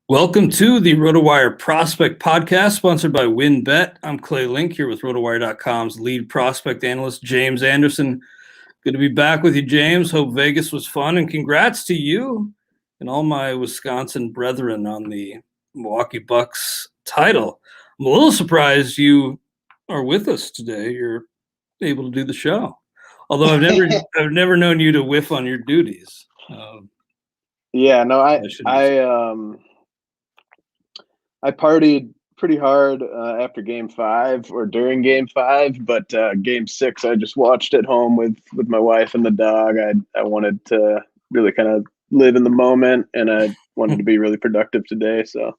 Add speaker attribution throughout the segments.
Speaker 1: Welcome to the RotoWire Prospect Podcast, sponsored by WinBet. I'm Clay Link here with RotoWire.com's lead prospect analyst, James Anderson. Good to be back with you, James. Hope Vegas was fun, and congrats to you and all my Wisconsin brethren on the Milwaukee Bucks title. I'm a little surprised you are with us today. You're able to do the show, although I've never known you to whiff on your duties.
Speaker 2: I partied pretty hard after Game 5 or during Game 5, but Game 6 I just watched at home with my wife and the dog. I wanted to really kind of live in the moment, and I wanted to be really productive today. So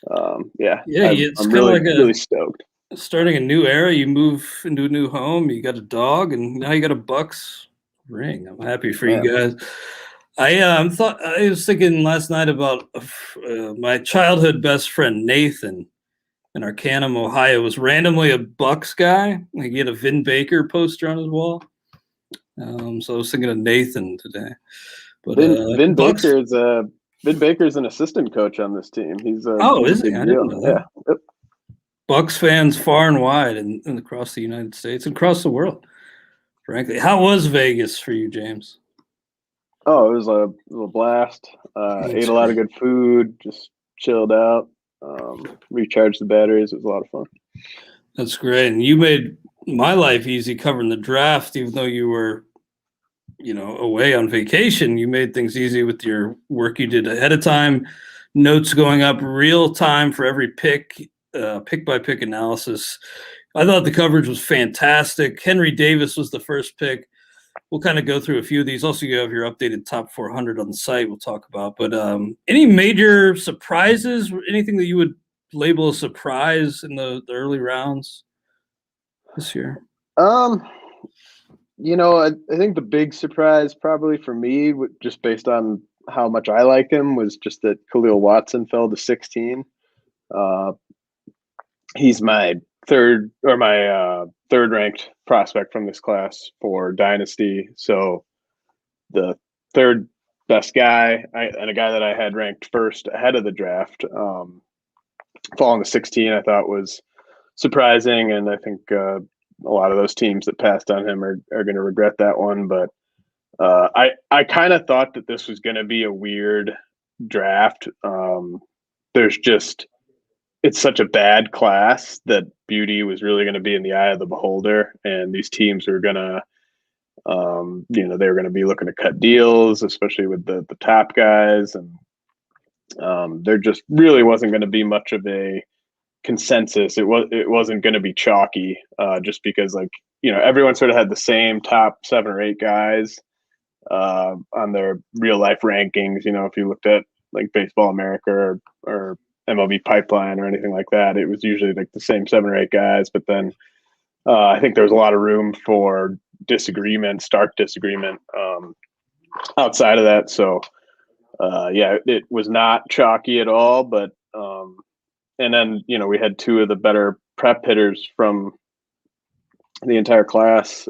Speaker 2: I'm really stoked.
Speaker 1: Starting a new era, you move into a new home, you got a dog, and now you got a Bucks ring. I'm happy for you guys. I was thinking last night about my childhood best friend Nathan in Arcanum, Ohio. Was randomly a Bucks guy. Like, he had a Vin Baker poster on his wall. So I was thinking of Nathan today. But
Speaker 2: Vin Baker's an assistant coach on this team. He's
Speaker 1: is he? I didn't know that.
Speaker 2: Yeah. Yep.
Speaker 1: Bucks fans far and wide and across the United States and across the world. Frankly, how was Vegas for you, James?
Speaker 2: Oh, it was a blast. Ate a lot of good food, just chilled out, recharged the batteries. It was a lot of fun.
Speaker 1: That's great. And you made my life easy covering the draft, even though you were, away on vacation. You made things easy with your work you did ahead of time, notes going up real time for every pick by pick analysis. I thought the coverage was fantastic. Henry Davis was the first pick. We'll kind of go through a few of these. Also, you have your updated top 400 on the site we'll talk about. But any major surprises, anything that you would label a surprise in the early rounds this year?
Speaker 2: I think the big surprise probably for me, just based on how much I like him, was just that Khalil Watson fell to 16. He's my third ranked prospect from this class for Dynasty. So the third best guy and a guy that I had ranked first ahead of the draft, falling to 16, I thought was surprising. And I think a lot of those teams that passed on him are going to regret that one. But I kind of thought that this was going to be a weird draft. It's such a bad class that beauty was really going to be in the eye of the beholder, and these teams are going to, they were going to be looking to cut deals, especially with the top guys, and there just really wasn't going to be much of a consensus. It wasn't going to be chalky, just because everyone sort of had the same top 7 or 8 guys on their real life rankings. If you looked at like Baseball America or MLB Pipeline or anything like that, it was usually like the same 7 or 8 guys. But then I think there was a lot of room for stark disagreement outside of that. So it was not chalky at all. But and then we had 2 of the better prep hitters from the entire class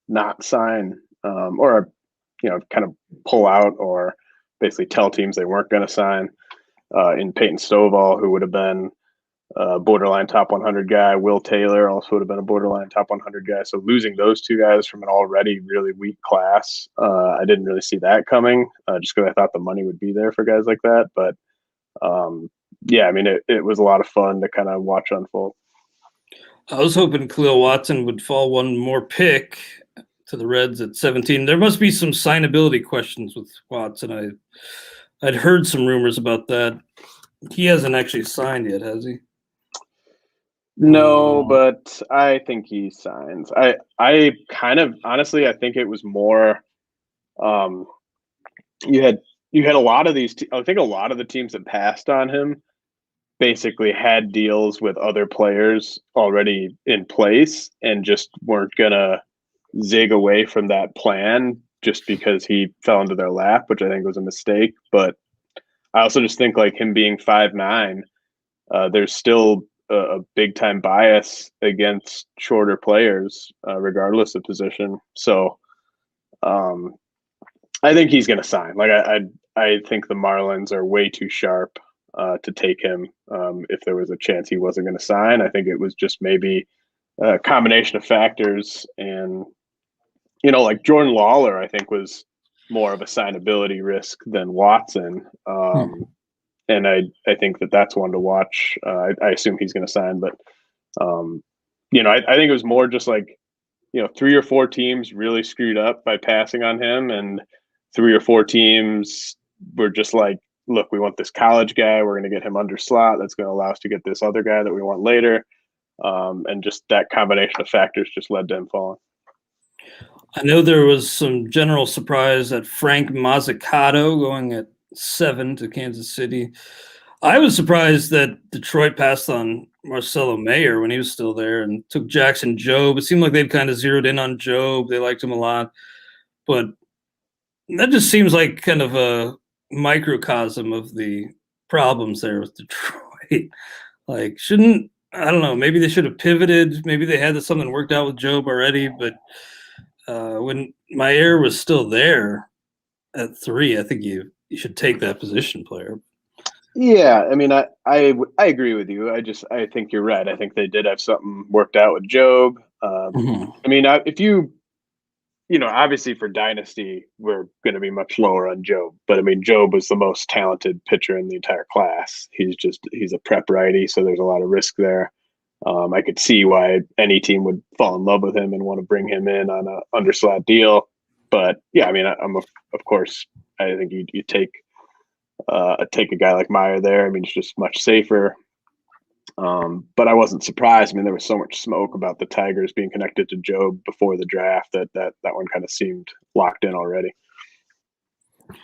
Speaker 2: not sign or kind of pull out or basically tell teams they weren't going to sign. In Peyton Stovall, who would have been a borderline top 100 guy. Will Taylor also would have been a borderline top 100 guy. So losing those 2 guys from an already really weak class, I didn't really see that coming, just because I thought the money would be there for guys like that. But it was a lot of fun to kind of watch unfold.
Speaker 1: I was hoping Khalil Watson would fall one more pick to the Reds at 17. There must be some signability questions with Watson. I'd heard some rumors about that. He hasn't actually signed yet, has he?
Speaker 2: No, but I think he signs. I kind of honestly, I think it was more. You had a lot of these. I think a lot of the teams that passed on him basically had deals with other players already in place and just weren't gonna zig away from that plan just because he fell into their lap, which I think was a mistake. But I also just think like him being 5'9", there's still a big time bias against shorter players, regardless of position. So I think he's going to sign. Like I think the Marlins are way too sharp to take him if there was a chance he wasn't going to sign. I think it was just maybe a combination of factors, and like Jordan Lawler, I think was more of a signability risk than Watson. And I think that's one to watch. I assume he's going to sign, but I think it was more just like 3 or 4 teams really screwed up by passing on him, and 3 or 4 teams were just like, look, we want this college guy. We're going to get him under slot. That's going to allow us to get this other guy that we want later. And just that combination of factors just led to him falling.
Speaker 1: I know there was some general surprise at Frank Mazzucato going at 7 to Kansas City. I was surprised that Detroit passed on Marcelo Mayer when he was still there and took Jackson Jobe. It seemed like they'd kind of zeroed in on Jobe. They liked him a lot. But that just seems like kind of a microcosm of the problems there with Detroit. Like, I don't know, maybe they should have pivoted. Maybe they had something worked out with Jobe already, but when Mayer was still there at 3, I think you should take that position player.
Speaker 2: Yeah, I mean, I agree with you. I think you're right. I think they did have something worked out with Jobe. I mean, if you obviously for Dynasty, we're going to be much lower on Jobe. But I mean, Jobe was the most talented pitcher in the entire class. He's a prep righty, so there's a lot of risk there. I could see why any team would fall in love with him and want to bring him in on a underslot deal. But yeah, I mean, of course, I think you take a guy like Mayer there. I mean, it's just much safer. But I wasn't surprised. I mean, there was so much smoke about the Tigers being connected to Jobe before the draft that one kind of seemed locked in already.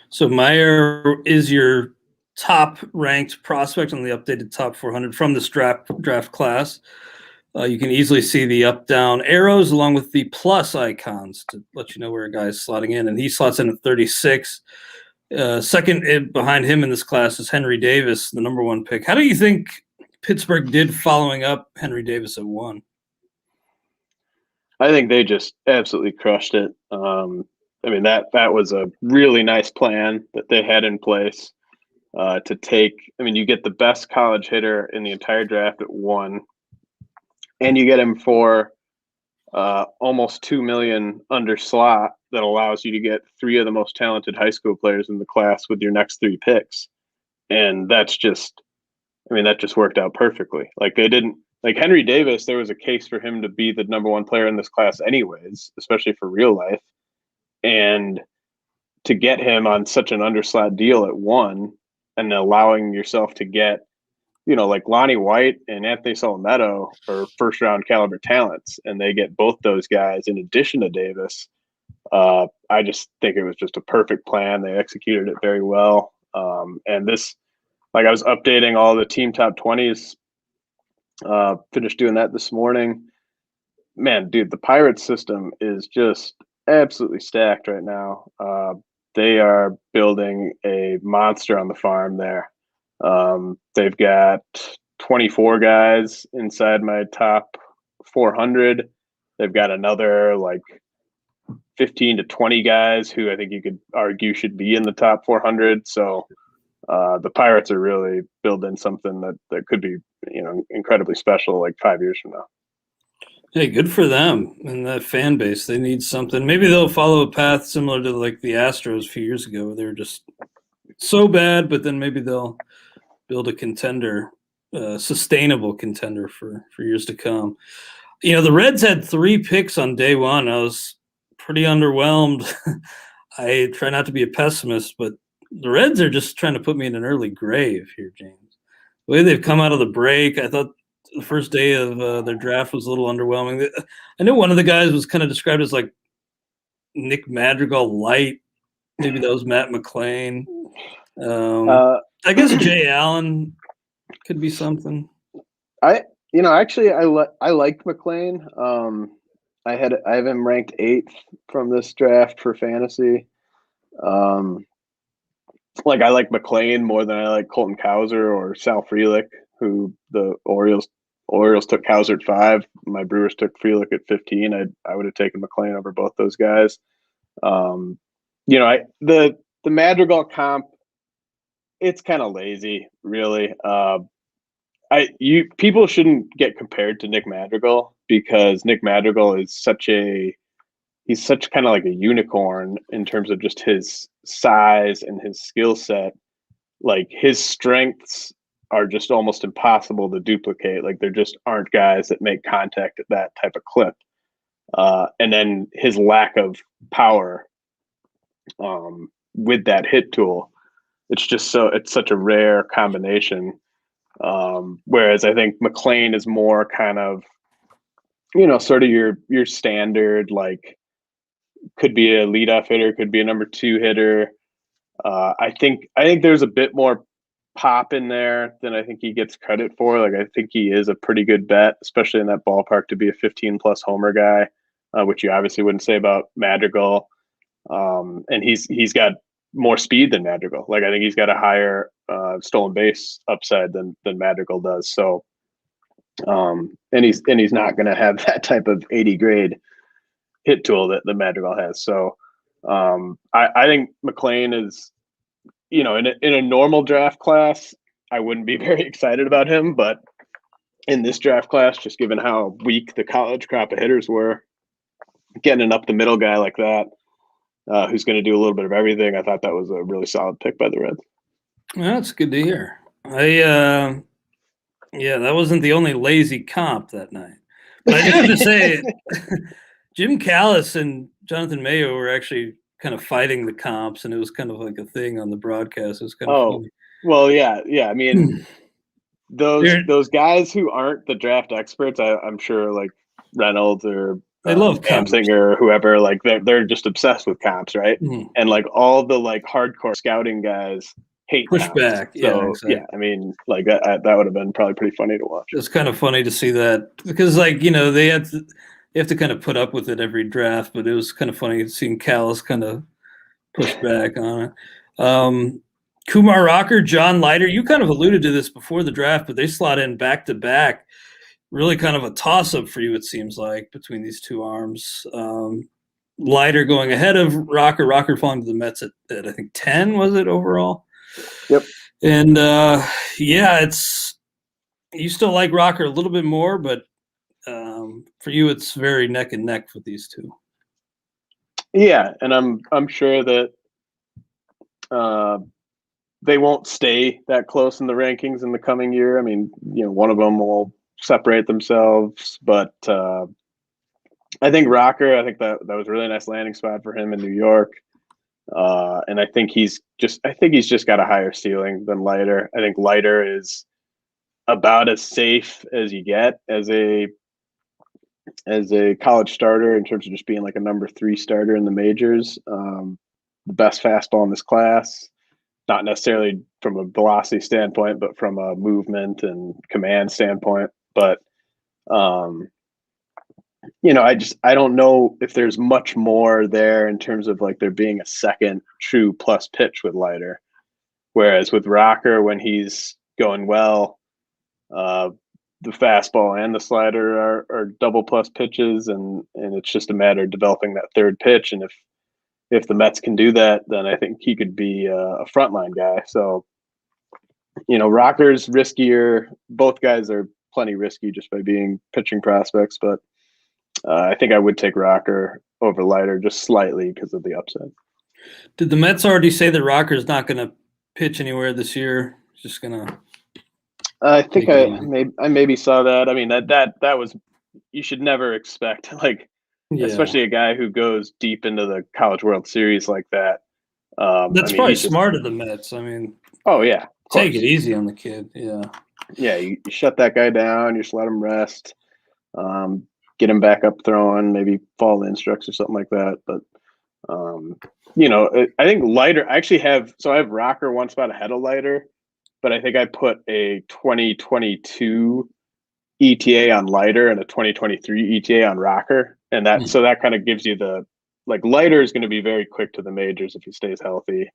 Speaker 1: So Mayer is your top ranked prospect on the updated top 400 from this draft class. You can easily see the up down arrows along with the plus icons to let you know where a guy is slotting in, and he slots in at 36. Second behind him in this class is Henry Davis, the number 1 pick. How do you think Pittsburgh did following up Henry Davis at 1?
Speaker 2: I think they just absolutely crushed it. I mean, that was a really nice plan that they had in place to take. I mean, you get the best college hitter in the entire draft at 1, and you get him for almost $2 million under slot that allows you to get 3 of the most talented high school players in the class with your next 3 picks. And that just worked out perfectly. Like they didn't like Henry Davis. There was a case for him to be the number 1 player in this class anyways, especially for real life. And to get him on such an underslot deal at 1 and allowing yourself to get, like Lonnie White and Anthony Solometo are first round caliber talents, and they get both those guys in addition to Davis. I just think it was just a perfect plan. They executed it very well. And this, like I was updating all the team top 20s, finished doing that this morning. Man, dude, the Pirates system is just absolutely stacked right now. They are building a monster on the farm there. They've got 24 guys inside my top 400. They've got another like 15 to 20 guys who I think you could argue should be in the top 400. So the Pirates are really building something that could be, incredibly special like 5 years from now.
Speaker 1: Hey, good for them and that fan base. They need something. Maybe they'll follow a path similar to like the Astros a few years ago, where they were just so bad, but then maybe they'll build a contender, sustainable contender for years to come. The Reds had 3 picks on day 1. I was pretty underwhelmed. I try not to be a pessimist, but the Reds are just trying to put me in an early grave here, James. The way they've come out of the break, I thought the first day of their draft was a little underwhelming. I know one of the guys was kind of described as like Nick Madrigal light. Maybe that was Matt McClain. I guess Jay Allen could be something.
Speaker 2: Actually, I liked McClain. I have him ranked 8th from this draft for fantasy. Like I like McClain more than I like Colton Cowser or Sal Frelick, who the Orioles took Cowser at 5. My Brewers took Frelick at 15. I would have taken McClain over both those guys. The Madrigal comp it's kind of lazy, really. People shouldn't get compared to Nick Madrigal because Nick Madrigal is he's such kind of like a unicorn in terms of just his size and his skill set. Like his strengths are just almost impossible to duplicate. Like there just aren't guys that make contact at that type of clip. And then his lack of power with that hit tool, it's such a rare combination. Whereas I think McLean is more kind of, sort of your standard, like could be a leadoff hitter, could be a number 2 hitter. I think there's a bit more pop in there than I think he gets credit for. Like I think he is a pretty good bet, especially in that ballpark, to be a 15+ homer guy, which you obviously wouldn't say about Madrigal. And he's got more speed than Madrigal. Like I think he's got a higher stolen base upside than Madrigal does. So, and he's not going to have that type of 80 grade hit tool that the Madrigal has. So, I think McLean is, in a normal draft class, I wouldn't be very excited about him, but in this draft class, just given how weak the college crop of hitters were, getting an up the middle guy like that, who's going to do a little bit of everything, I thought that was a really solid pick by the Reds.
Speaker 1: Well, that's good to hear. That wasn't the only lazy comp that night. But I do have to say, Jim Callis and Jonathan Mayo were actually kind of fighting the comps, and it was kind of like a thing on the broadcast. It was kind of funny.
Speaker 2: Well, yeah. I mean, those guys who aren't the draft experts, I'm sure, like Reynolds or
Speaker 1: they love
Speaker 2: Amsinger or whoever, like they're just obsessed with comps, right? Mm-hmm. And like all the like hardcore scouting guys hate
Speaker 1: pushback.
Speaker 2: So exactly. I mean, like that would have been probably pretty funny to watch.
Speaker 1: It's kind of funny to see that because, like, they have to kind of put up with it every draft, but it was kind of funny seeing Callis kind of push back on it. Kumar Rocker, John Leiter, you kind of alluded to this before the draft, but they slot in back to back. Really kind of a toss-up for you, it seems like, between these two arms. Leiter going ahead of Rocker falling to the Mets at I think 10, was it, overall?
Speaker 2: Yep.
Speaker 1: And, you still like Rocker a little bit more, but for you, it's very neck and neck with these two.
Speaker 2: Yeah, and I'm sure that they won't stay that close in the rankings in the coming year. I mean, one of them will separate themselves, but I think Rocker, that was a really nice landing spot for him in New York, and I think he's just got a higher ceiling than Leiter. I think Leiter is about as safe as you get as a college starter in terms of just being like a number 3 starter in the majors. The best fastball in this class, not necessarily from a velocity standpoint, but from a movement and command standpoint. But, I don't know if there's much more there in terms of like there being a second true plus pitch with Leiter. Whereas with Rocker, when he's going well, the fastball and the slider are double plus pitches, and it's just a matter of developing that third pitch. And if the Mets can do that, then I think he could be a frontline guy. So, Rocker's riskier. Both guys are plenty risky just by being pitching prospects, but I think I would take Rocker over Leiter just slightly because of the upside.
Speaker 1: Did the Mets already say that Rocker's not going to pitch anywhere this year? Just going to...
Speaker 2: I think I maybe saw that. I mean, that was, you should never expect, like, especially a guy who goes deep into the College World Series like that.
Speaker 1: That's probably smart of the Mets. I mean,
Speaker 2: oh yeah,
Speaker 1: take it easy on the kid. Yeah.
Speaker 2: Yeah, you shut that guy down. You just let him rest. Get him back up throwing. Maybe follow the instructions or something like that. But I think Leiter. I have Rocker one spot ahead of Leiter. But I think I put a 2022 ETA on Leiter and a 2023 ETA on Rocker. And so that kind of gives you Leiter is going to be very quick to the majors if he stays healthy.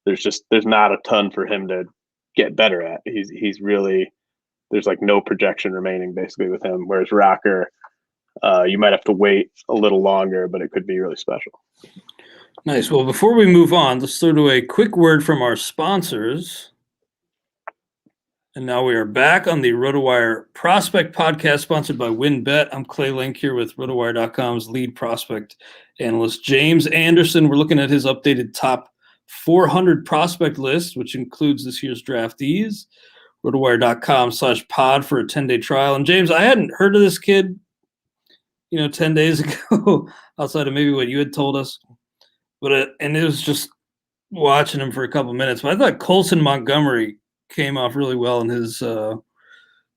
Speaker 2: There's not a ton for him to get better at. He's really, there's like no projection remaining basically with him. Whereas Rocker, you might have to wait a little longer, but it could be really special.
Speaker 1: Nice. Well, before we move on, let's throw to a quick word from our sponsors. And now we are back on the RotoWire Prospect Podcast, sponsored by WinBet. I'm Clay Link here with RotoWire.com's lead prospect analyst, James Anderson. We're looking at his updated top 400 prospect list, which includes this year's draftees. RotoWire.com/pod for a 10-day trial. And James, I hadn't heard of this kid, 10 days ago, outside of maybe what you had told us. But and it was just watching him for a couple minutes. But I thought Colson Montgomery came off really well in his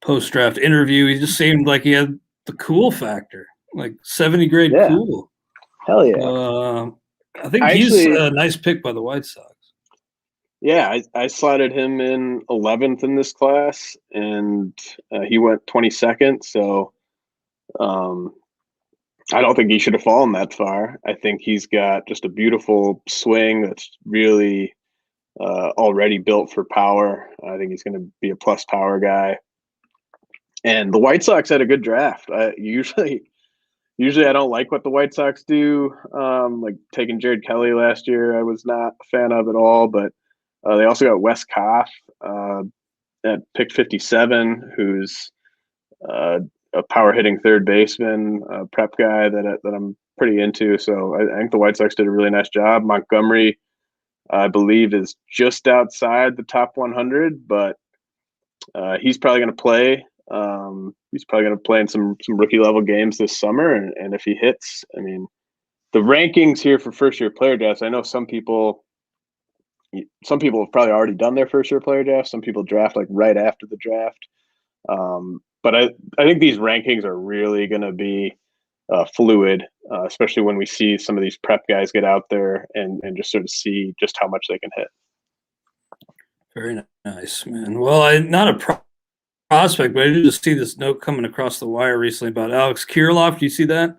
Speaker 1: post-draft interview. He just seemed like he had the cool factor, like 70 grade cool.
Speaker 2: Hell yeah.
Speaker 1: I think he's a nice pick by the White Sox.
Speaker 2: Yeah, I slotted him in 11th in this class, and he went 22nd. So I don't think he should have fallen that far. I think he's got just a beautiful swing that's really already built for power. I think he's going to be a plus power guy. And the White Sox had a good draft. Usually I don't like what the White Sox do. Like taking Jared Kelly last year, I was not a fan of at all. But they also got Wes Koff at pick 57, who's a power hitting third baseman, prep guy that I'm pretty into. So I think the White Sox did a really nice job. Montgomery, I believe, is just outside the top 100, but he's probably going to play. He's probably going to play in some rookie level games this summer, and if he hits, I mean, the rankings here for first year player drafts. I know some people have probably already done their first year player draft. Some people draft like right after the draft, but I think these rankings are really going to be fluid, especially when we see some of these prep guys get out there and just sort of see just how much they can hit.
Speaker 1: Very nice, man. Well, I'm not a prospect, but I did just see this note coming across the wire recently about Alex Kirilloff. Do you see that?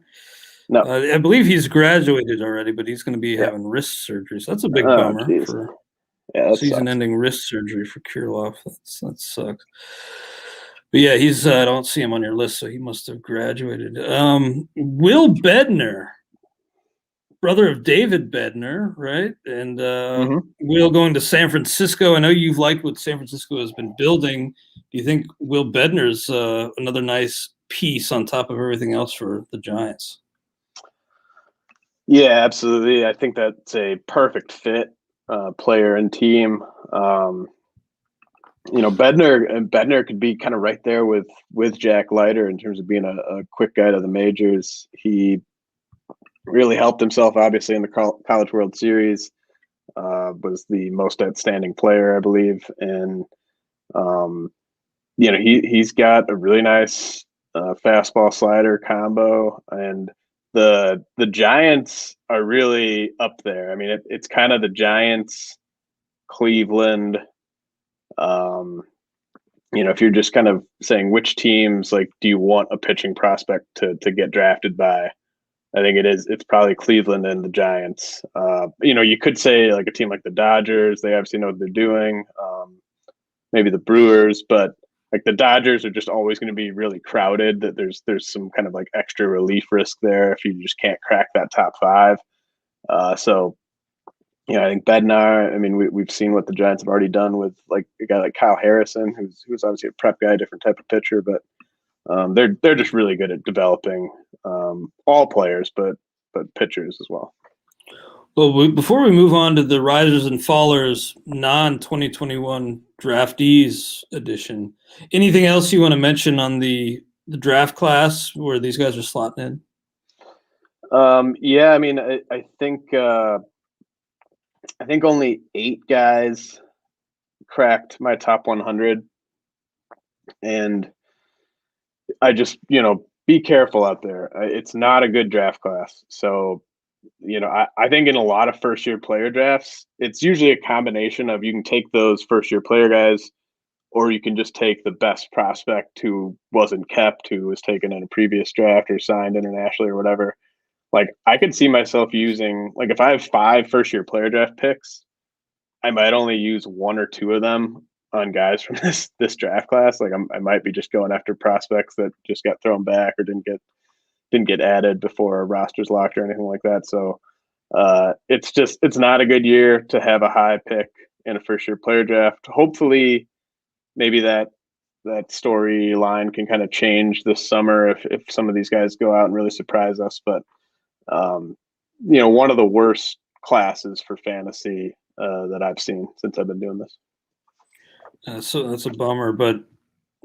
Speaker 2: No.
Speaker 1: I believe he's graduated already, but he's going to be having wrist surgery. So that's a big bummer for season-ending wrist surgery for Kirilloff. That sucks. But yeah, he's I don't see him on your list, so he must have graduated. Will Bednar, brother of David Bednar, right? And Will going to San Francisco. I know you've liked what San Francisco has been building. Do you think Will Bednar's another nice piece on top of everything else for the Giants?
Speaker 2: Yeah, absolutely. I think that's a perfect fit, player and team. Bednar could be kind of right there with Jack Leiter in terms of being a quick guy to the majors. He really helped himself, obviously, in the College World Series. Was the most outstanding player, I believe, and he's got a really nice fastball slider combo, and the Giants are really up there. I mean, it's kind of the Giants, Cleveland. If you're just kind of saying which teams, like, do you want a pitching prospect to get drafted by? I think it's probably Cleveland and the Giants. You could say like a team like the Dodgers, they obviously know what they're doing. Maybe the Brewers, but like the Dodgers are just always going to be really crowded. That there's some kind of like extra relief risk there if you just can't crack that top five. I think Bednar. I mean, we've seen what the Giants have already done with like a guy like Kyle Harrison, who's obviously a prep guy, different type of pitcher, but they're just really good at developing all players, but pitchers as well.
Speaker 1: Well, before we move on to the risers and fallers non-2021 draftees edition, anything else you want to mention on the draft class where these guys are slotting in?
Speaker 2: I mean, I think only 8 guys cracked my top 100, and I just, be careful out there. It's not a good draft class. So, I think in a lot of first year player drafts, it's usually a combination of you can take those first year player guys, or you can just take the best prospect who wasn't kept, who was taken in a previous draft or signed internationally or whatever. Like, I could see myself using, like, if I have 5 first year player draft picks, I might only use 1 or 2 of them on guys from this draft class. Like, I might be just going after prospects that just got thrown back or didn't get added before a roster's locked or anything like that. So it's not a good year to have a high pick in a first year player draft. Hopefully, maybe that storyline can kind of change this summer if some of these guys go out and really surprise us. But one of the worst classes for fantasy that I've seen since I've been doing this.
Speaker 1: So that's a bummer, but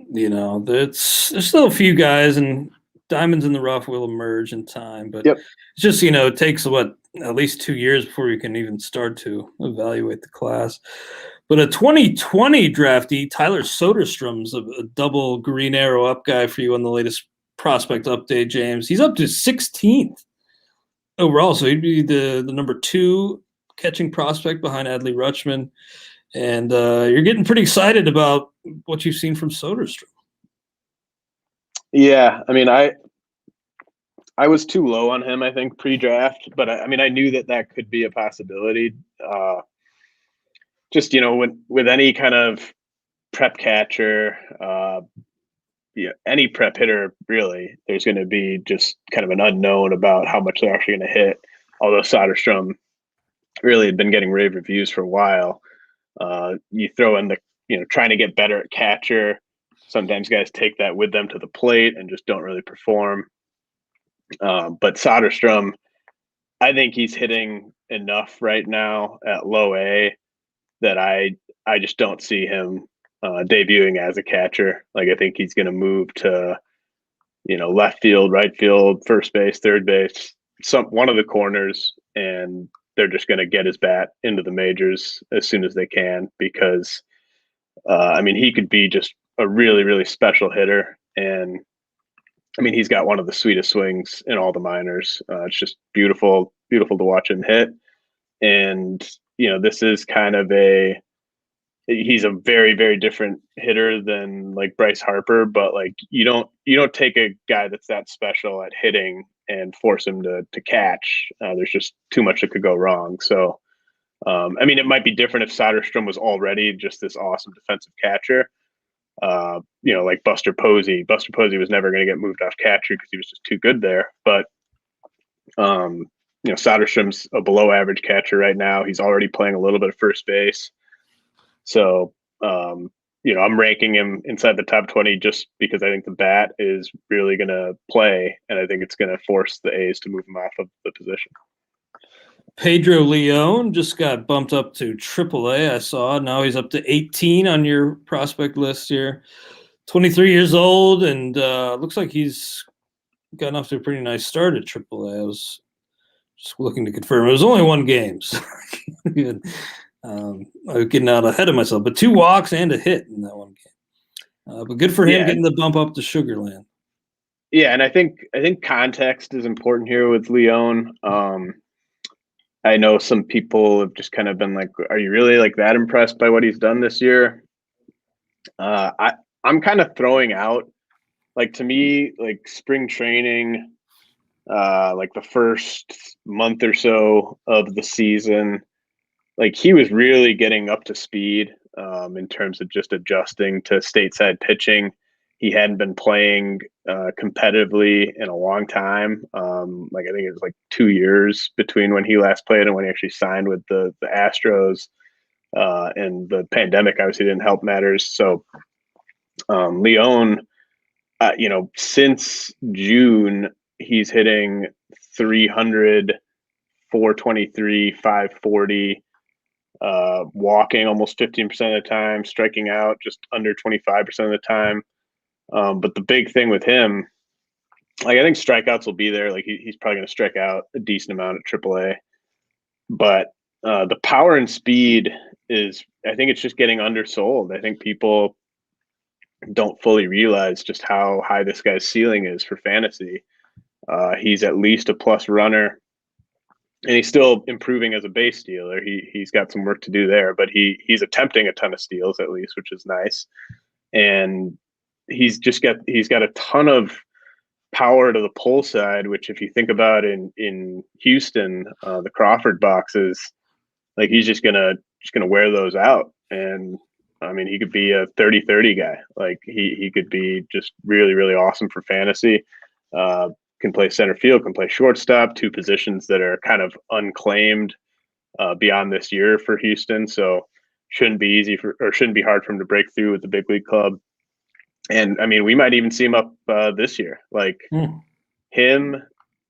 Speaker 1: there's still a few guys, and diamonds in the rough will emerge in time. But
Speaker 2: Yep.
Speaker 1: It's just it takes at least 2 years before you can even start to evaluate the class. But a 2020 draftee, Tyler Soderstrom's a double green arrow up guy for you on the latest prospect update, James. He's up to 16th overall, so he'd be the number 2 catching prospect behind Adley Rutschman. And you're getting pretty excited about what you've seen from Soderstrom.
Speaker 2: Yeah, I mean, I was too low on him, I think, pre-draft, but I knew that could be a possibility. Just with any kind of prep catcher, any prep hitter, really, there's going to be just kind of an unknown about how much they're actually going to hit. Although Soderstrom really had been getting rave reviews for a while. You throw in the trying to get better at catcher. Sometimes guys take that with them to the plate and just don't really perform. But Soderstrom, I think he's hitting enough right now at low A that I just don't see him debuting as a catcher. Like, I think he's going to move to left field, right field, first base, third base, one of the corners, and they're just going to get his bat into the majors as soon as they can, because he could be just a really, really special hitter. And he's got one of the sweetest swings in all the minors. It's just beautiful, beautiful to watch him hit. And, this is kind of he's a very, very different hitter than like Bryce Harper, but like, you don't take a guy that's that special at hitting and force him to catch. There's just too much that could go wrong. So, it might be different if Soderstrom was already just this awesome defensive catcher. Like Buster Posey. Buster Posey was never going to get moved off catcher because he was just too good there. But, Soderstrom's a below average catcher right now. He's already playing a little bit of first base. So, I'm ranking him inside the top 20 just because I think the bat is really going to play, and I think it's going to force the A's to move him off of the position.
Speaker 1: Pedro Leon just got bumped up to AAA, I saw. Now he's up to 18 on your prospect list here. 23 years old, and looks like he's gotten off to a pretty nice start at AAA. I was just looking to confirm. It was only 1 game, so I was getting out ahead of myself. But 2 walks and a hit in that 1 game. But good for him getting the bump up to Sugarland.
Speaker 2: Yeah, and I think context is important here with Leon. I know some people have just kind of been like, are you really like that impressed by what he's done this year? I'm kind of throwing out, like, to me, like spring training, like the first month or so of the season, like he was really getting up to speed in terms of just adjusting to stateside pitching. He hadn't been playing competitively in a long time. Like, I think it was like 2 years between when he last played and when he actually signed with the Astros. And the pandemic obviously didn't help matters. So Leon, since June, he's hitting 300, 423, 540, walking almost 15% of the time, striking out just under 25% of the time. But the big thing with him, like, I think strikeouts will be there. Like, he's probably going to strike out a decent amount at AAA. But the power and speed is, I think it's just getting undersold. I think people don't fully realize just how high this guy's ceiling is for fantasy. He's at least a plus runner, and he's still improving as a base stealer. He's got some work to do there, but he's attempting a ton of steals at least, which is nice. And he's got a ton of power to the pull side, which, if you think about in Houston, the Crawford boxes, like, he's just gonna wear those out. And he could be a 30-30 guy. Like, he could be just really, really awesome for fantasy. Can play center field, can play shortstop, 2 positions that are kind of unclaimed beyond this year for Houston. So shouldn't be hard for him to break through with the big league club. And I mean, we might even see him up this year, like him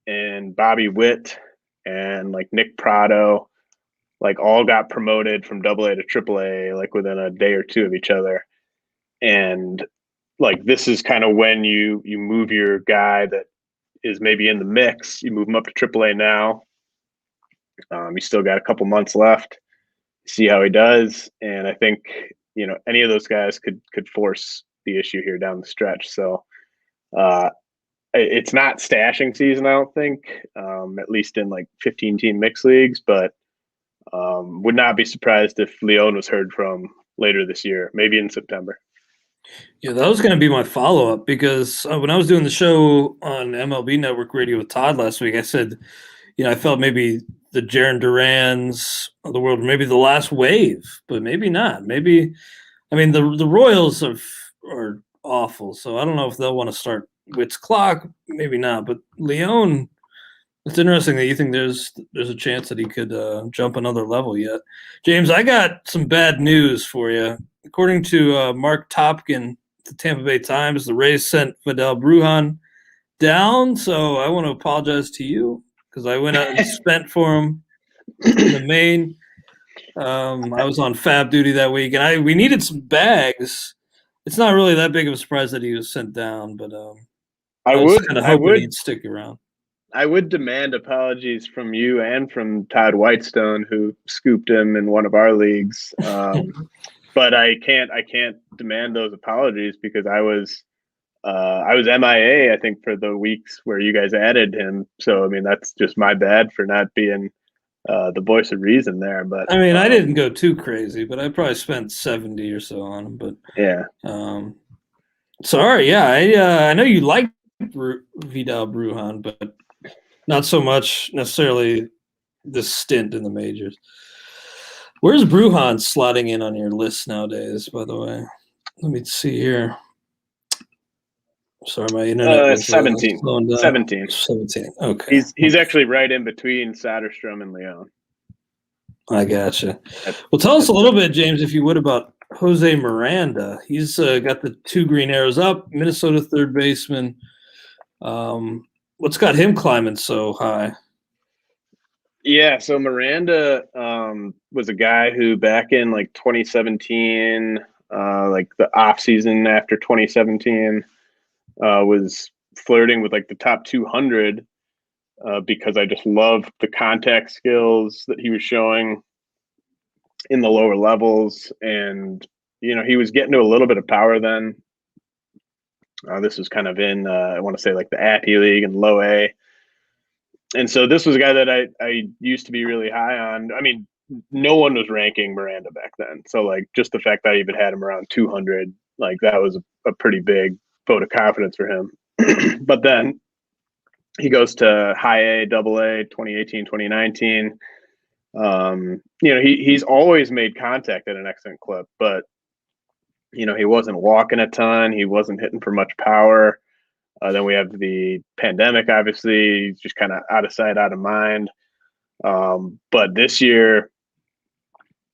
Speaker 2: and Bobby Witt and like Nick Prado, like all got promoted from AA to AAA like within a day or two of each other. And like this is kind of when you move your guy that is maybe in the mix, you move him up to AAA now. You still got a couple months left, see how he does, and I think any of those guys could force the issue here down the stretch. So it's not stashing season, I don't think, at least in like 15-team mixed leagues, but would not be surprised if Leon was heard from later this year, maybe in September.
Speaker 1: Yeah, that was going to be my follow-up because when I was doing the show on MLB Network Radio with Todd last week, I said, I felt maybe the Jarren Durans of the world, maybe the last wave, but maybe not. Maybe, I mean, the Royals are awful, so I don't know if they'll want to start Witt's clock. Maybe not, but Leon, it's interesting that you think there's a chance that he could jump another level yet. James, I got some bad news for you. According to Mark Topkin, the Tampa Bay Times, the Rays sent Vidal Brujan down, so I want to apologize to you because I went out and spent for him in the main. I was on fab duty that week, and we needed some bags. It's not really that big of a surprise that he was sent down, but I was kind of hoping he'd stick around.
Speaker 2: I would demand apologies from you and from Todd Whitestone, who scooped him in one of our leagues. But I can't demand those apologies because I was MIA, I think, for the weeks where you guys added him. So I mean, that's just my bad for not being the voice of reason there. But
Speaker 1: I mean, I didn't go too crazy, but I probably spent 70 or so on him. But
Speaker 2: yeah,
Speaker 1: sorry, yeah, I know you like Vidal Brujan, but not so much necessarily this stint in the majors. Where's Brujan slotting in on your list nowadays, by the way? Let me see here. Sorry, my internet
Speaker 2: 17. 17.
Speaker 1: Okay.
Speaker 2: He's actually right in between Soderstrom and Leon.
Speaker 1: I gotcha. Well, tell us a little bit, James, if you would, about Jose Miranda. He's got the 2 green arrows up, Minnesota third baseman. What's got him climbing so high?
Speaker 2: Yeah, so Miranda was a guy who back in like 2017, like the off season after 2017, was flirting with like the top 200 because I just loved the contact skills that he was showing in the lower levels, and he was getting to a little bit of power then. This was kind of in I want to say like the Appy League and Low A. And so this was a guy that I used to be really high on. I mean, no one was ranking Miranda back then. So like just the fact that I even had him around 200, like that was a pretty big vote of confidence for him. But then he goes to high A, double A, 2018, 2019. He's always made contact at an excellent clip, but he wasn't walking a ton. He wasn't hitting for much power. Then we have the pandemic, obviously, just kind of out of sight, out of mind. But this year,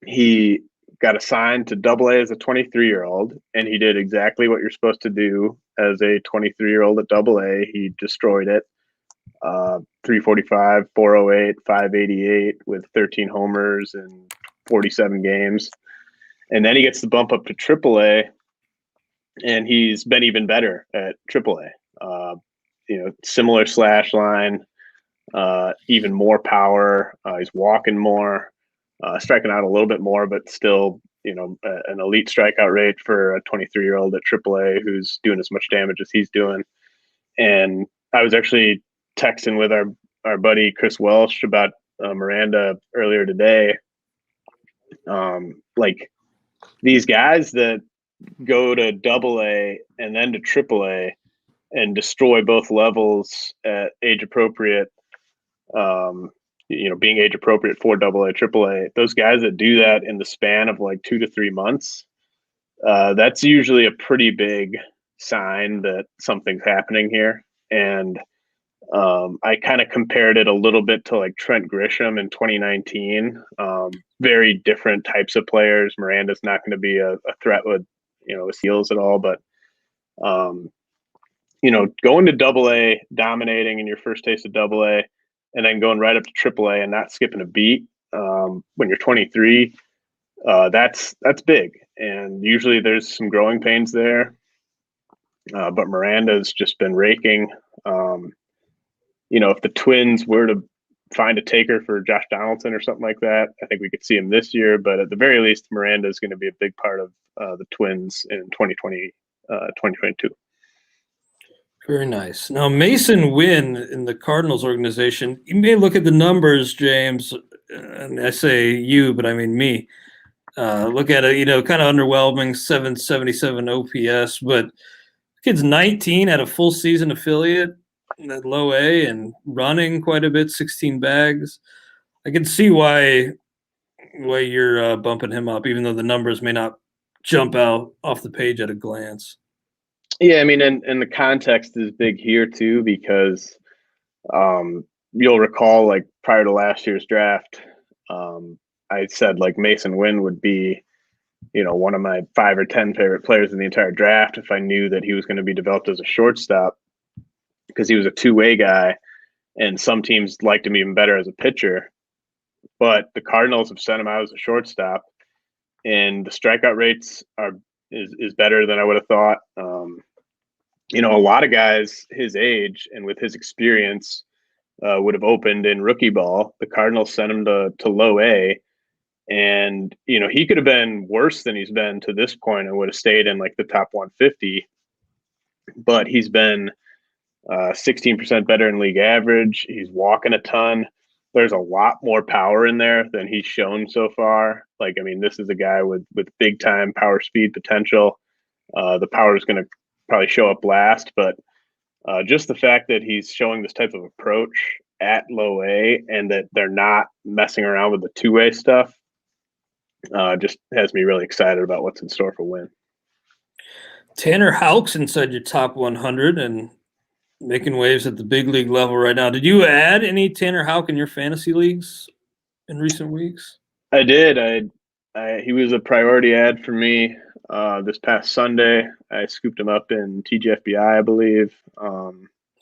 Speaker 2: he got assigned to Double A as a 23-year-old, and he did exactly what you're supposed to do as a 23-year-old at Double A. He destroyed it. 345, 408, 588 with 13 homers and 47 games. And then he gets the bump up to Triple A, and he's been even better at Triple A. Similar slash line, even more power. He's walking more, striking out a little bit more, but still, an elite strikeout rate for a 23-year-old at AAA who's doing as much damage as he's doing. And I was actually texting with our buddy Chris Welsh about Miranda earlier today. Like these guys that go to AA and then to AAA and destroy both levels at age appropriate, being age appropriate for AA, AAA, those guys that do that in the span of like 2 to 3 months, that's usually a pretty big sign that something's happening here. And I kind of compared it a little bit to like Trent Grisham in 2019. Very different types of players. Miranda's not going to be a threat with, his heels at all, but going to Double A, dominating in your first taste of Double A, and then going right up to Triple A and not skipping a beat when you're 23, that's big. And usually there's some growing pains there, but Miranda's just been raking. If the Twins were to find a taker for Josh Donaldson or something like that, I think we could see him this year. But at the very least, Miranda is going to be a big part of the Twins in 2022.
Speaker 1: Very nice. Now, Mason Wynn in the Cardinals organization, you may look at the numbers, James, and I say you, but I mean me. Look at it, kind of underwhelming, 777 OPS, but kid's 19, had a full season affiliate at low A and running quite a bit, 16 bags. I can see why you're bumping him up, even though the numbers may not jump out off the page at a glance.
Speaker 2: Yeah, I mean, and the context is big here too, because you'll recall, like, prior to last year's draft, I said like Mason Wynn would be, one of my 5 or 10 favorite players in the entire draft if I knew that he was going to be developed as a shortstop, because he was a two-way guy, and some teams liked him even better as a pitcher. But the Cardinals have sent him out as a shortstop, and the strikeout rates is better than I would have thought. A lot of guys his age and with his experience would have opened in rookie ball. The Cardinals sent him to low A, and he could have been worse than he's been to this point and would have stayed in like the top 150. But he's been 16% better in league average. He's walking a ton. There's a lot more power in there than he's shown so far. Like, I mean, this is a guy with big time power speed potential. The power is going to probably show up last, but just the fact that he's showing this type of approach at low A and that they're not messing around with the two-way stuff just has me really excited about what's in store for Wynn.
Speaker 1: Tanner Houck's inside your top 100 and making waves at the big league level right now. Did you add any Tanner Houck in your fantasy leagues in recent weeks?
Speaker 2: I did. He was a priority ad for me this past Sunday. I scooped him up in TGFBI, I believe.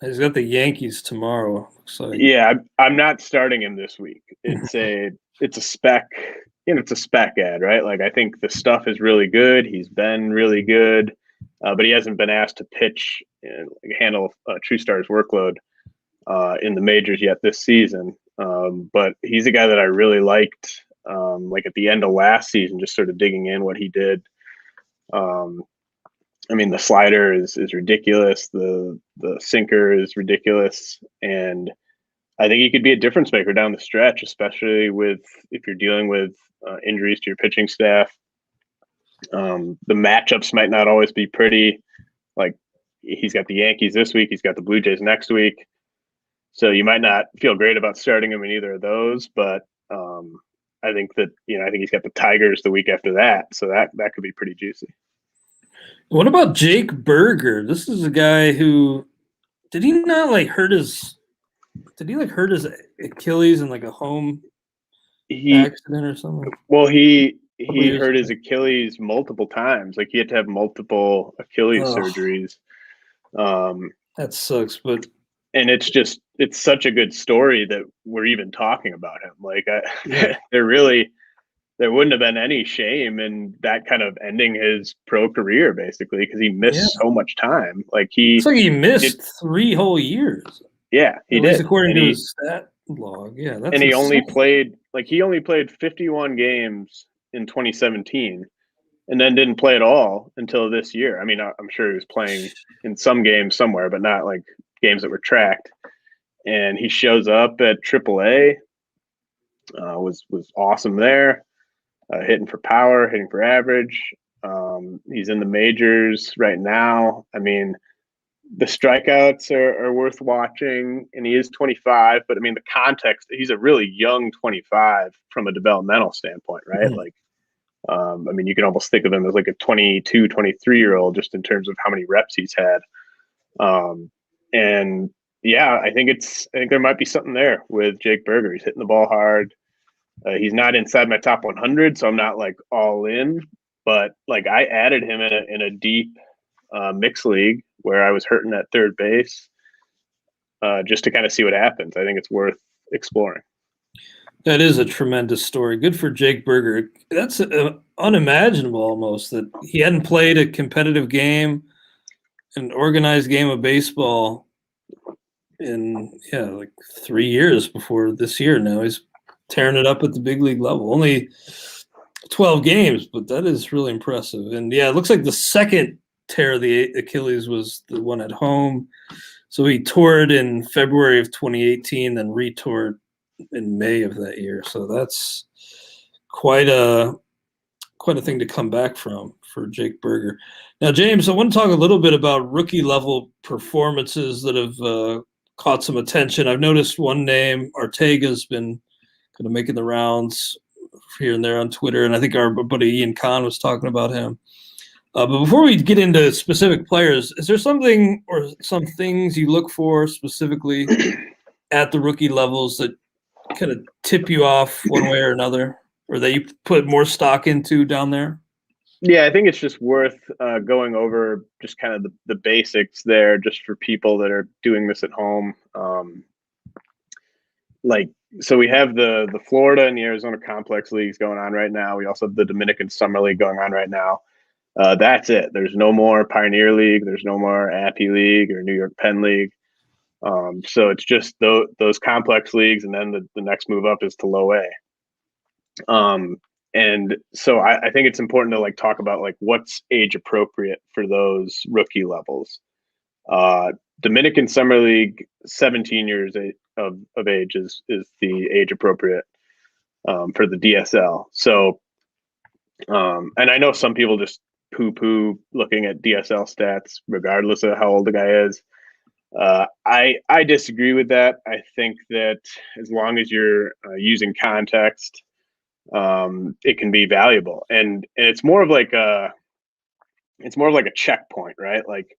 Speaker 1: He's got the Yankees tomorrow. Looks like.
Speaker 2: Yeah, I'm not starting him this week. It's a spec. It's a spec ad, right? Like, I think the stuff is really good. He's been really good, but he hasn't been asked to pitch and handle True Star's workload in the majors yet this season. But he's a guy that I really liked. Like at the end of last season, just sort of digging in what he did. I mean, the slider is ridiculous. The sinker is ridiculous, and I think he could be a difference maker down the stretch, especially if you're dealing with injuries to your pitching staff. The matchups might not always be pretty. Like, he's got the Yankees this week, he's got the Blue Jays next week, so you might not feel great about starting him in either of those. But I think that I think he's got the Tigers the week after that, so that could be pretty juicy.
Speaker 1: What about Jake Berger? This is a guy who did he hurt his Achilles in like a home accident or something?
Speaker 2: Well, he hurt his Achilles multiple times. Like, he had to have multiple Achilles surgeries.
Speaker 1: That sucks,
Speaker 2: and it's such a good story that we're even talking about him. Like, there wouldn't have been any shame in that kind of ending his pro career, basically, because he missed so much time. Like, he
Speaker 1: missed 3 whole years.
Speaker 2: Yeah, he did.
Speaker 1: According to his stat log. Yeah, that's
Speaker 2: and he only played 51 games in 2017, and then didn't play at all until this year. I mean, I'm sure he was playing in some games somewhere, but not like games that were tracked. And he shows up at AAA. Was awesome there. Hitting for power, hitting for average. He's in the majors right now. I mean, the strikeouts are worth watching, and he is 25. But I mean, the context, he's a really young 25 from a developmental standpoint, right? Like, I mean, you can almost think of him as like a 22, 23-year-old just in terms of how many reps he's had. And Yeah, I think there might be something there with Jake Berger. He's hitting the ball hard. He's not inside my top 100, so I'm not like all in. But like I added him in a deep mixed league where I was hurting at third base, just to kind of see what happens. I think it's worth exploring.
Speaker 1: That is a tremendous story. Good for Jake Berger. That's unimaginable almost that he hadn't played a competitive game, an organized game of baseball in like 3 years before this year. Now he's tearing it up at the big league level. Only 12 games, but that is really impressive. And yeah, it looks like the second tear of the Achilles was the one at home. So he tore it in February of 2018, then retore it in May of that year. So that's quite a thing to come back from for Jake Berger. Now, James, I want to talk a little bit about rookie level performances that have caught some attention. I've noticed one name, Arteaga's been kind of making the rounds here and there on Twitter, and I think our buddy Ian Kahn was talking about him. But before we get into specific players, is there something or some things you look for specifically at the rookie levels that kind of tip you off one way or another, or that you put more stock into down there?
Speaker 2: Yeah, I think it's just worth going over just kind of the basics there, just for people that are doing this at home. So we have the Florida and the Arizona Complex leagues going on right now. We also have the Dominican Summer League going on right now. That's it. There's no more Pioneer League. There's no more Appy League or New York Penn League. So it's just those complex leagues, and then the next move up is to low A. And so I think it's important to like talk about like what's age appropriate for those rookie levels. Dominican Summer League, 17 years of age is the age appropriate for the DSL. So, and I know some people just poo-poo looking at DSL stats, regardless of how old the guy is. I disagree with that. I think that as long as you're using context, it can be valuable, and it's more of like a checkpoint, right? Like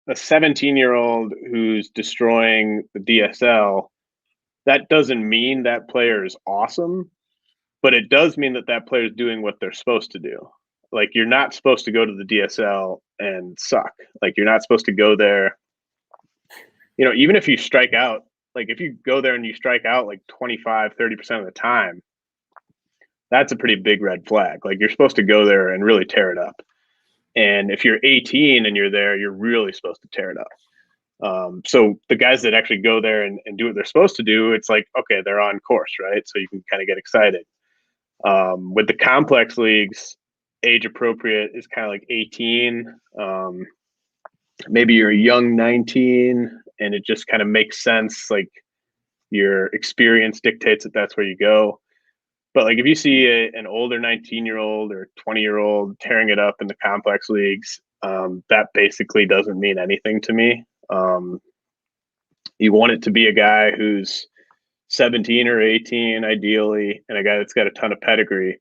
Speaker 2: a 17-year-old who's destroying the DSL, that doesn't mean that player is awesome, but it does mean that player is doing what they're supposed to do. Like you're not supposed to go to the DSL and suck. Like you're not supposed to go there. Even if you strike out, like if you go there and you strike out like 25-30% of the time, that's a pretty big red flag. Like you're supposed to go there and really tear it up. And if you're 18 and you're there, you're really supposed to tear it up. So the guys that actually go there and do what they're supposed to do, it's like, okay, they're on course, right? So you can kind of get excited. With the complex leagues, age appropriate is kind of like 18. Maybe you're a young 19 and it just kind of makes sense. Like your experience dictates that that's where you go. But like if you see an older 19-year-old or 20-year-old tearing it up in the complex leagues, that basically doesn't mean anything to me. You want it to be a guy who's 17 or 18, ideally, and a guy that's got a ton of pedigree,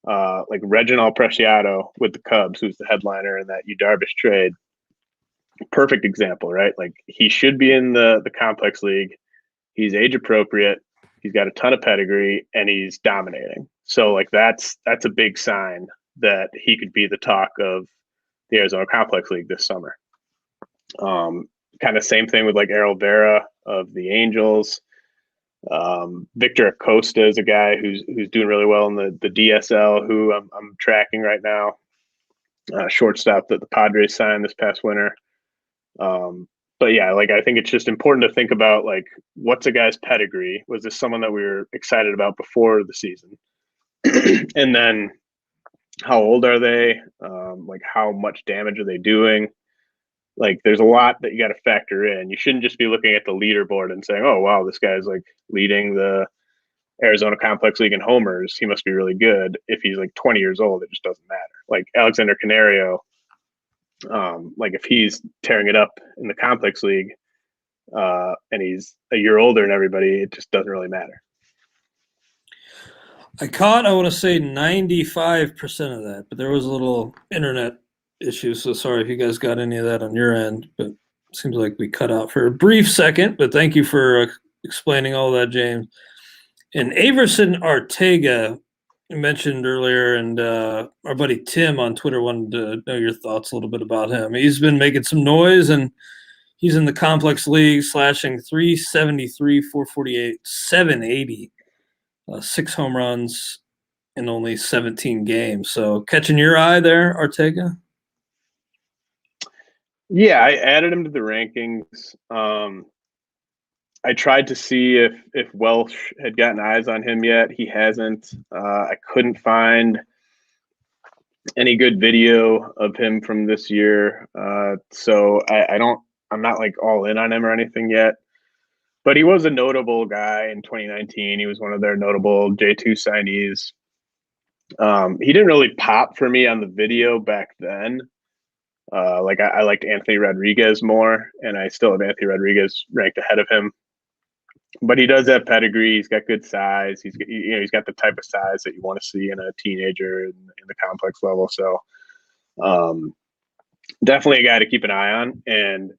Speaker 2: like Reginald Preciado with the Cubs, who's the headliner in that Yu Darvish trade. Perfect example, right? Like he should be in the complex league. He's age appropriate. He's got a ton of pedigree and he's dominating. So like that's a big sign that he could be the talk of the Arizona Complex League this summer. Kind of same thing with like Errol Vera of the Angels. Victor Acosta is a guy who's doing really well in the DSL, who I'm tracking right now. Shortstop that the Padres signed this past winter. But yeah, like I think it's just important to think about like what's a guy's pedigree? Was this someone that we were excited about before the season? And then how old are they? Like how much damage are they doing? Like there's a lot that you got to factor in. You shouldn't just be looking at the leaderboard and saying, oh wow, this guy's like leading the Arizona Complex League in homers. He must be really good. If he's like 20 years old, it just doesn't matter. Like Alexander Canario, like if he's tearing it up in the complex league and he's a year older than everybody, it just doesn't really matter.
Speaker 1: I want to say 95% of that, but there was a little internet issue. So sorry if you guys got any of that on your end. But seems like we cut out for a brief second, but thank you for explaining all that, James. And Averson Arteaga, you mentioned earlier, and our buddy Tim on Twitter wanted to know your thoughts a little bit about him. He's been making some noise, and he's in the complex league, slashing 373, 448, 780, 6 home runs in only 17 games. So catching your eye there, Arteaga?
Speaker 2: Yeah, I added him to the rankings. I tried to see if Welsh had gotten eyes on him yet. He hasn't. I couldn't find any good video of him from this year. So I'm not like all in on him or anything yet. But he was a notable guy in 2019. He was one of their notable J2 signees. He didn't really pop for me on the video back then. I liked Anthony Rodriguez more, and I still have Anthony Rodriguez ranked ahead of him. But he does have pedigree. He's got good size. He's got the type of size that you want to see in a teenager in the complex level. So definitely a guy to keep an eye on. And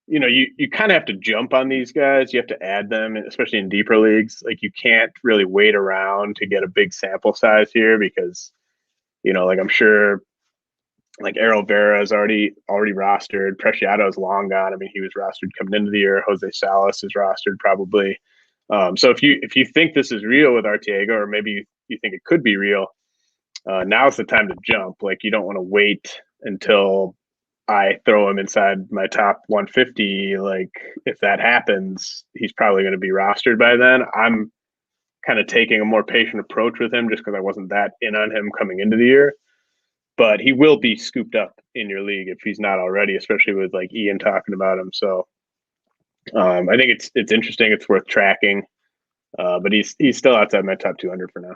Speaker 2: you kind of have to jump on these guys. You have to add them, especially in deeper leagues. Like you can't really wait around to get a big sample size here because like I'm sure like Errol Vera is already rostered. Preciado is long gone. I mean, he was rostered coming into the year. Jose Salas is rostered probably. So if you think this is real with Arteaga, or maybe you think it could be real, now's the time to jump. Like you don't want to wait until I throw him inside my top 150. Like if that happens, he's probably going to be rostered by then. I'm kind of taking a more patient approach with him just because I wasn't that in on him coming into the year. But he will be scooped up in your league if he's not already, especially with like Ian talking about him. So I think it's interesting. It's worth tracking. But he's still outside my top 200 for now.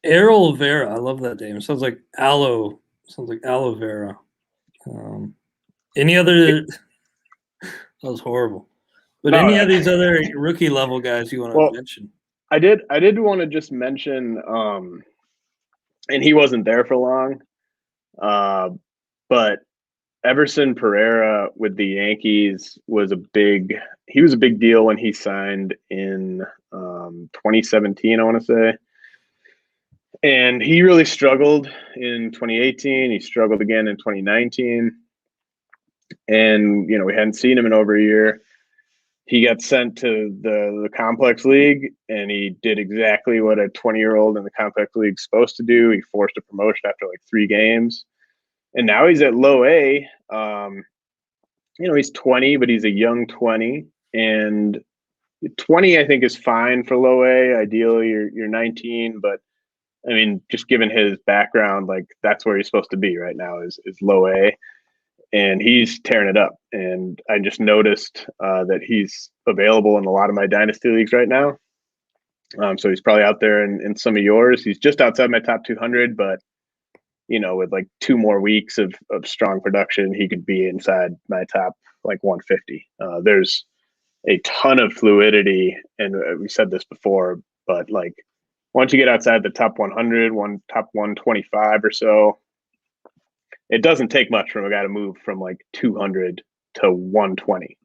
Speaker 1: Errol Vera, I love that name. It sounds like aloe vera. Any other? That was horrible. But any of these other rookie level guys you want to mention?
Speaker 2: I did want to just mention, and he wasn't there for long, but Everson Pereira with the Yankees was a big deal when he signed in 2017, I want to say. And he really struggled in 2018. He struggled again in 2019. And, we hadn't seen him in over a year. He got sent to the complex league, and he did exactly what a 20-year-old in the complex league is supposed to do. He forced a promotion after like 3 games. And now he's at low A. He's 20, but he's a young 20. And 20, I think, is fine for low A. Ideally, you're 19. But, I mean, just given his background, like that's where he's supposed to be right now is low A. And he's tearing it up. And I just noticed that he's available in a lot of my dynasty leagues right now. So he's probably out there in some of yours. He's just outside my top 200, but with like 2 more weeks of strong production, he could be inside my top like 150. There's a ton of fluidity, and we said this before, but like once you get outside the top 100, top 125 or so, it doesn't take much from a guy to move from like 200 to 120.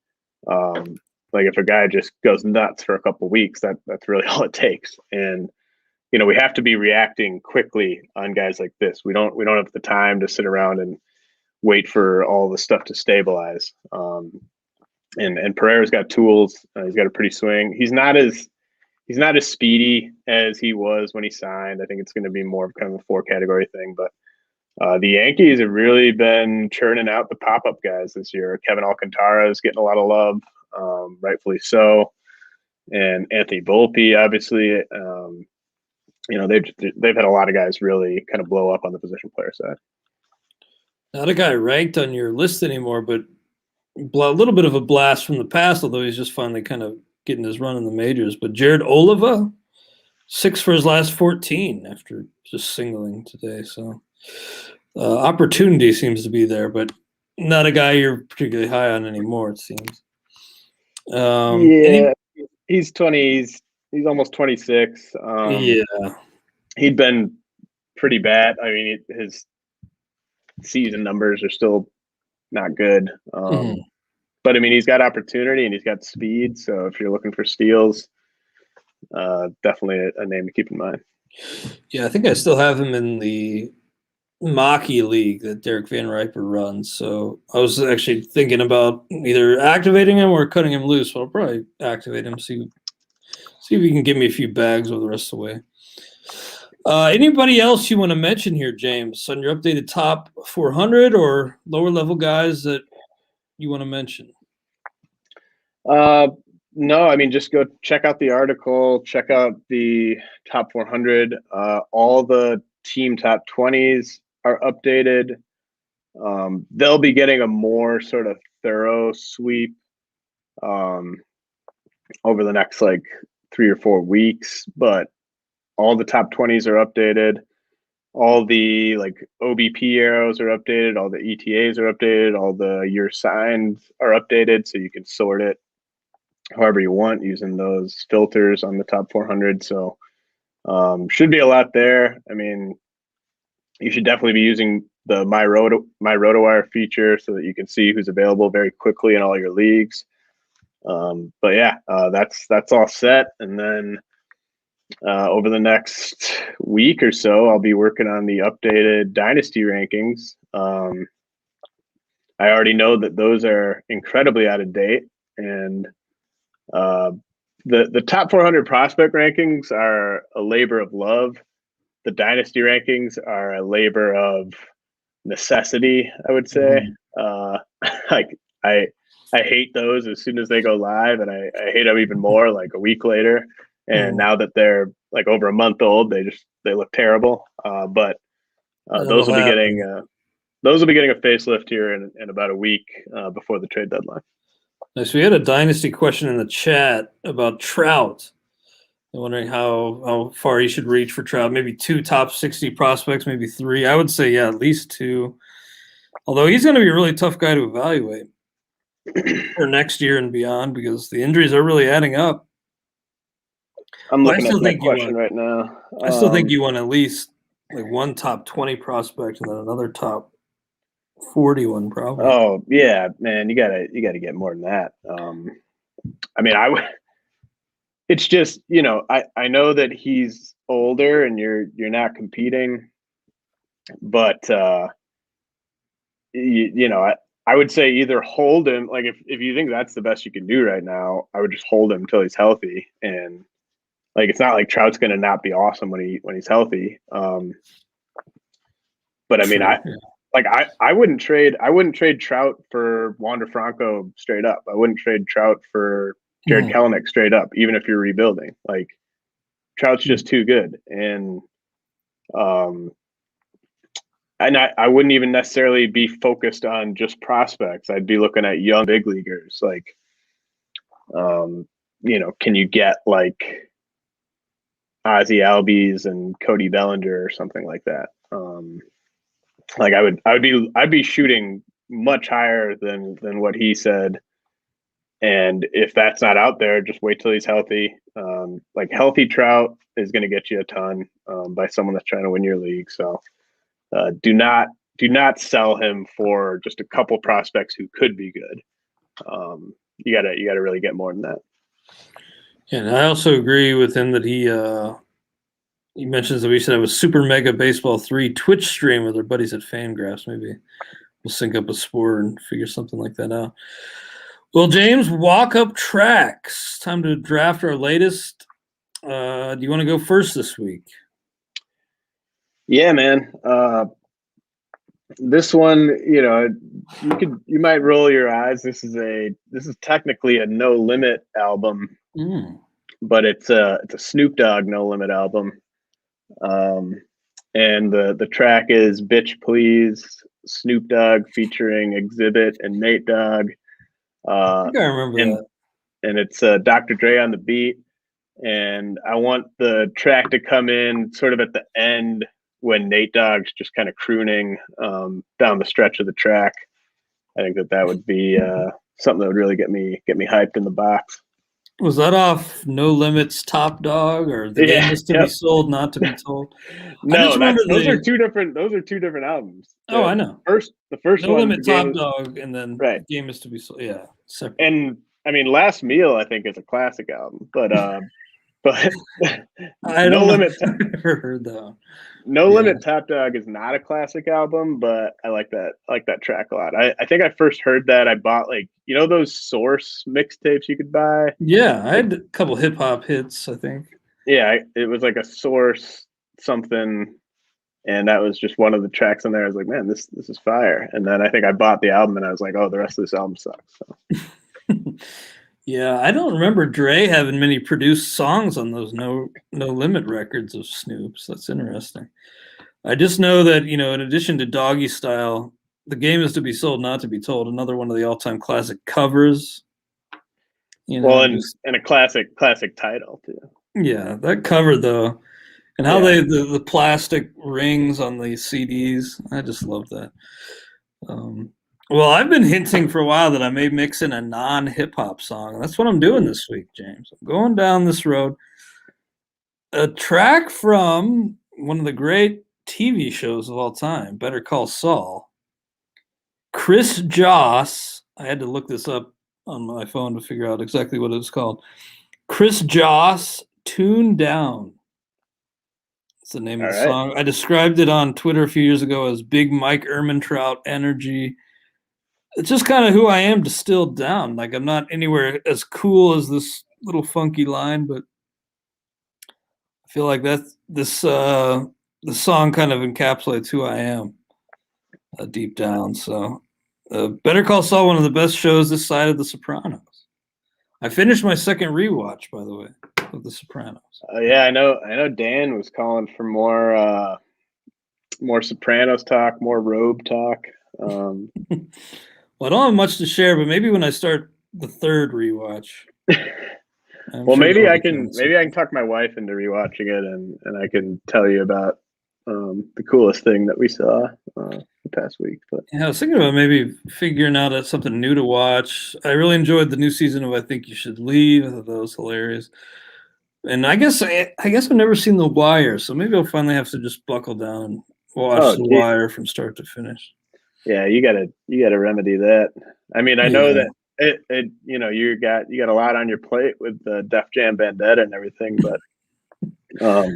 Speaker 2: Like if a guy just goes nuts for a couple of weeks, that's really all it takes. And we have to be reacting quickly on guys like this. We don't have the time to sit around and wait for all the stuff to stabilize. And Pereira's got tools. He's got a pretty swing. He's not as speedy as he was when he signed. I think it's going to be more of kind of a 4-category thing. But the Yankees have really been churning out the pop-up guys this year. Kevin Alcantara is getting a lot of love, rightfully so. And Anthony Volpe, obviously. They've had a lot of guys really kind of blow up on the position player side.
Speaker 1: Not a guy ranked on your list anymore, but a little bit of a blast from the past, although he's just finally kind of getting his run in the majors. But Jared Oliva, 6 for his last 14 after just singling today. So opportunity seems to be there, but not a guy you're particularly high on anymore, it seems.
Speaker 2: He's 20. He's almost 26. He'd been pretty bad. I mean, his season numbers are still not good. But I mean, he's got opportunity and he's got speed. So if you're looking for steals, definitely a name to keep in mind.
Speaker 1: Yeah, I think I still have him in the Mocky League that Derek Van Riper runs. So I was actually thinking about either activating him or cutting him loose. But I'll probably activate him, see if he can give me a few bags over the rest of the way. Anybody else you want to mention here, James, on your updated top 400 or lower level guys that you want to mention?
Speaker 2: No, I mean, just go check out the article, check out the top 400. All the team top 20s are updated. They'll be getting a more sort of thorough sweep over the next like 3 or 4 weeks, but all the top 20s are updated. All the like OBP arrows are updated. All the ETAs are updated. All the year signs are updated, so you can sort it however you want using those filters on the top 400. So should be a lot there. I mean, you should definitely be using the My RotoWire feature so that you can see who's available very quickly in all your leagues. But yeah, that's all set. And then over the next week or so, I'll be working on the updated dynasty rankings. I already know that those are incredibly out of date, and the top 400 prospect rankings are a labor of love. The dynasty rankings are a labor of necessity, I would say. Like I hate those as soon as they go live, and I hate them even more like a week later. And now that they're like over a month old, they look terrible. But those will be getting a facelift here in about a week before the trade deadline.
Speaker 1: Nice. We had a dynasty question in the chat about Trout. I'm wondering how far he should reach for Trout. Maybe 2 top 60 prospects, maybe 3. I would say, yeah, at least 2. Although he's going to be a really tough guy to evaluate for next year and beyond because the injuries are really adding up.
Speaker 2: I'm looking at that question right now.
Speaker 1: I still think you want at least like 1 top 20 prospect and then another top 41 probably.
Speaker 2: Oh yeah, man, you gotta get more than that. I mean, it's just, I know that he's older and you're not competing, but I would say either hold him. Like if you think that's the best you can do right now, I would just hold him until he's healthy. And like it's not like Trout's going to not be awesome when he's healthy. But I mean, I wouldn't trade Trout for Wander Franco straight up. I wouldn't trade Trout for Jared Kelenic straight up, even if you're rebuilding. Like Trout's just too good, and I wouldn't even necessarily be focused on just prospects. I'd be looking at young big leaguers. Like, can you get like Ozzie Albies and Cody Bellinger or something like that? Like I'd be shooting much higher than what he said. And if that's not out there, just wait till he's healthy. Like healthy Trout is going to get you a ton by someone that's trying to win your league. So do not sell him for just a couple prospects who could be good. You gotta really get more than that.
Speaker 1: And I also agree with him that he mentions that we should have a Super Mega Baseball 3 Twitch stream with our buddies at Fangraphs. Maybe we'll sync up a sport and figure something like that out. Well, James, walk up tracks. Time to draft our latest. Do you want to go first this week?
Speaker 2: Yeah, man. This one, you might roll your eyes. This is technically a No Limit album, but it's a Snoop Dogg No Limit album. And the track is "Bitch Please," Snoop Dogg featuring Exhibit and Nate Dogg.
Speaker 1: I think I remember that.
Speaker 2: And it's Dr. Dre on the beat. And I want the track to come in sort of at the end when Nate Dogg's just kind of crooning down the stretch of the track. I think that would be something that would really get me hyped in the box.
Speaker 1: Was that off No Limits Top Dog, or The Game
Speaker 2: Yeah,
Speaker 1: Is to Be
Speaker 2: yep.
Speaker 1: Sold, Not to Be Told? I just
Speaker 2: No,
Speaker 1: remember
Speaker 2: those are two different. Those are two different albums.
Speaker 1: Oh, I know.
Speaker 2: The first
Speaker 1: No
Speaker 2: one, the
Speaker 1: Limit
Speaker 2: game
Speaker 1: Top
Speaker 2: is
Speaker 1: Dog, and then
Speaker 2: right.
Speaker 1: The Game Is to Be Sold. Yeah, separate.
Speaker 2: And I mean, Last Meal, I think is a classic album, but
Speaker 1: I
Speaker 2: No
Speaker 1: don't know.
Speaker 2: Limit,
Speaker 1: I've never heard that one.
Speaker 2: No
Speaker 1: Yeah.
Speaker 2: Limit Top Dog is not a classic album, but I like that. I like that track a lot. I think I first heard that. I bought those Source mixtapes you could buy.
Speaker 1: Yeah, I had a couple hip hop hits, I think.
Speaker 2: Yeah, it was like a Source something, and that was just one of the tracks on there. I was like, man, this is fire. And then I think I bought the album, and I was like, oh, the rest of this album sucks. So.
Speaker 1: Yeah, I don't remember Dre having many produced songs on those No Limit records of Snoop's. That's interesting. I just know that, in addition to Doggy Style, The Game Is to Be Sold, Not to Be Told, another one of the all-time classic covers.
Speaker 2: And a classic title too.
Speaker 1: Yeah, that cover though, and how the plastic rings on the CDs, I just love that. Well, I've been hinting for a while that I may mix in a non-hip hop song. That's what I'm doing this week, James. I'm going down this road. A track from one of the great TV shows of all time, Better Call Saul. Chris Joss, I had to look this up on my phone to figure out exactly what it was called. Chris Joss, Tune Down. That's the name of the song. I described it on Twitter a few years ago as Big Mike Ehrmantraut energy. It's just kind of who I am distilled down. Like, I'm not anywhere as cool as this little funky line, but I feel like the song kind of encapsulates who I am deep down. So Better Call Saul, one of the best shows this side of The Sopranos. I finished my second rewatch, by the way, of The Sopranos.
Speaker 2: Yeah, I know Dan was calling for more Sopranos talk, more Robe talk.
Speaker 1: Well, I don't have much to share, but maybe when I start the third rewatch.
Speaker 2: Well, maybe I can talk my wife into rewatching it, and I can tell you about the coolest thing that we saw the past week. But
Speaker 1: yeah, I was thinking about maybe figuring out something new to watch. I really enjoyed the new season of I Think You Should Leave. I thought that was hilarious. And I guess I've never seen The Wire, so maybe I'll finally have to just buckle down and watch The Wire from start to finish.
Speaker 2: Yeah, you gotta remedy that. I mean, I know that it you got a lot on your plate with the Def Jam Vendetta and everything, but if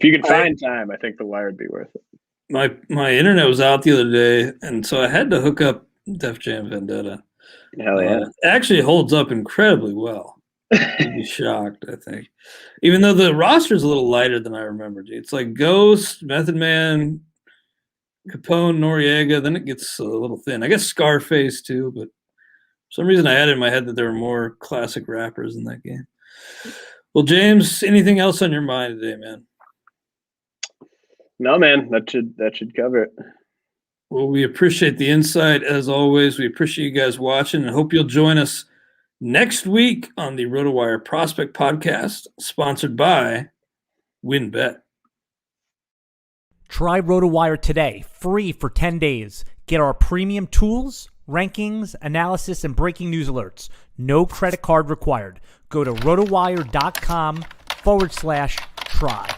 Speaker 2: you could find time, I think The Wire would be worth it.
Speaker 1: My internet was out the other day, and so I had to hook up Def Jam Vendetta.
Speaker 2: Hell yeah!
Speaker 1: It actually holds up incredibly well. You'd be shocked, I think. Even though the roster is a little lighter than I remembered. It's like Ghost, Method Man, Capone, Noriega, then it gets a little thin. I guess Scarface too, but for some reason I had it in my head that there were more classic rappers in that game. Well, James, anything else on your mind today, man?
Speaker 2: No, man, that should cover it.
Speaker 1: Well, we appreciate the insight as always. We appreciate you guys watching and hope you'll join us next week on the RotoWire Prospect Podcast, sponsored by WinBet.
Speaker 3: Try RotoWire today, free for 10 days. Get our premium tools, rankings, analysis, and breaking news alerts. No credit card required. Go to rotowire.com/try.